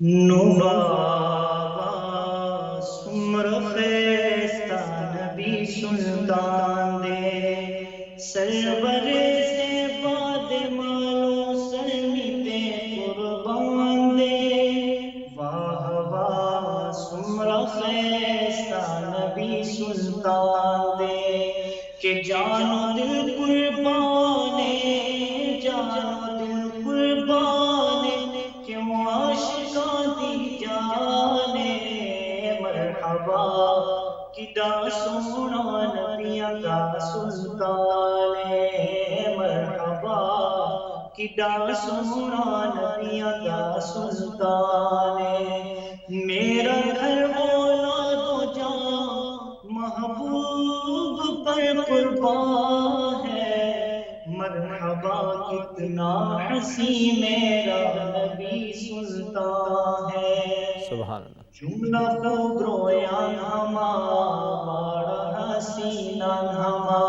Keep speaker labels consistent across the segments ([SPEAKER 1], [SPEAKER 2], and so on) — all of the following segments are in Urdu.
[SPEAKER 1] نبابا سمر خیستہ نبی سلطان دے سرور سے باد مالو سرمیتے قربان دے واہ واہ سمر خیستہ نبی سلطان دے کہ جان و دل قربانے جان و دل قربانے کیوں عاشقاں دی جانے مرحبا کڈا سونا نبیاں دا سلطان ہے مرحبا کڈا سونا نبیاں دا سلطان ہے میرا گھر اولاد و جان محبوب پر قربان ہے مرحبا کتنا حسی میرا نبی سلطان ہے
[SPEAKER 2] سبحان اللہ
[SPEAKER 1] جملہ خوب رویا ہما بڑا حسینہ ہما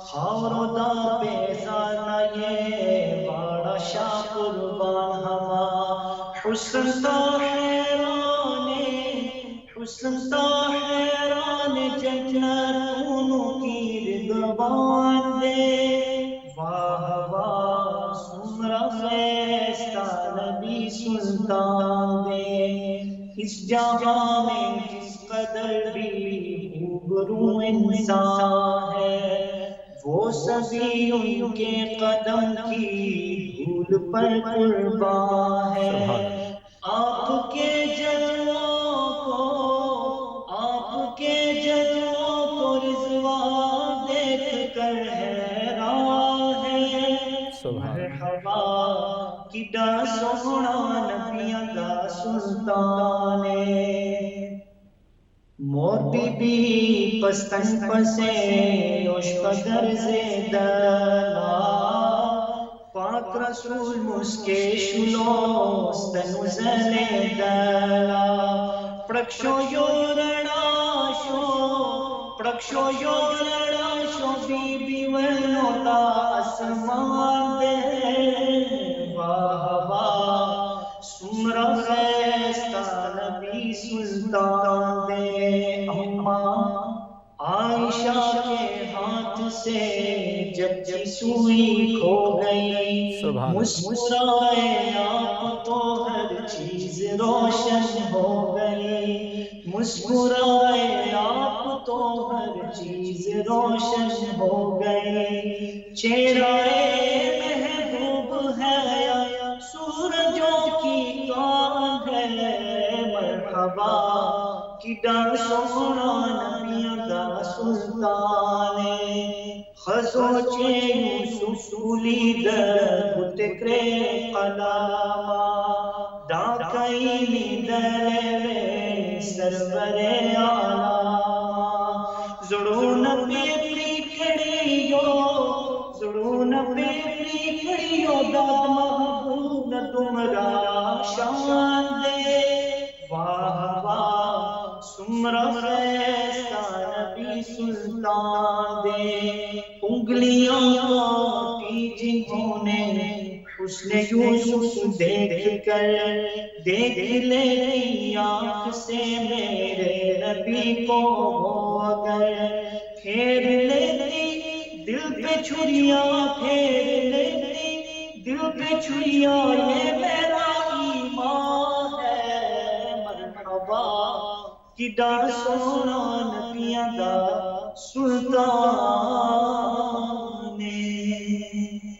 [SPEAKER 1] خاور دا پیزانا یہ بڑا شاہ قربان ہما حسن تا حیرانے حسن تا حیرانے جنتوں کی رضوان دے واہ واہ سمرا خیستہ نبی سلطان دے اس جہاں میں جس قدر بھی روبرو انسان ہے وہ سبھی ان کے قدم کی دھول پر قربان ہے آپ کے جلووں کو آپ کے جلووں کو رضوان دیکھ کر حیران ہے مرحبا کڈا سونا نبیاں دا سلطان ہے مور بی بی پستن پسے اوش قدر زیدلا پاک رسول مسکے شلو ستنو زلیدلا پرکشو یورڑاشو پرکشو یورڑاشو بی بی ونو تا اسمان دے واہ واہ سمرا خیستہ نبی سلطان دے اما عائشہ کے ہاتھ سے جب سوئی کھو گئی مسکرائے آپ تو ہر چیز روشن ہو گئی مسکرائے آپ تو ہر چیز روشن ہو گئی چہرہ محبوب ہے سورجوں کی کان ہے مرحبا کڈا سونا نبیاں دا سلطان ہے خزوچے یوسف ولید بتکرے قلاما ڈاکائی لیدلے سرور عالما زڑون پیپری کڑیو زڑون پیپری کڑیو داد محبوب تمرا شان دے واہ واہ سمرا خیستہ نبی سلطان دے انگلیاں کی جنہوں نے حسن یوسف دیکھ کر دیکھ لیتی آنکھ سے میرے نبی کو اگر پھیر لیتی دل پہ چھریاں پھیر لیتی دل پہ چھریاں یہ میرا ایمان ہے مرحبا کڈا سونا نبیاں دا سلطان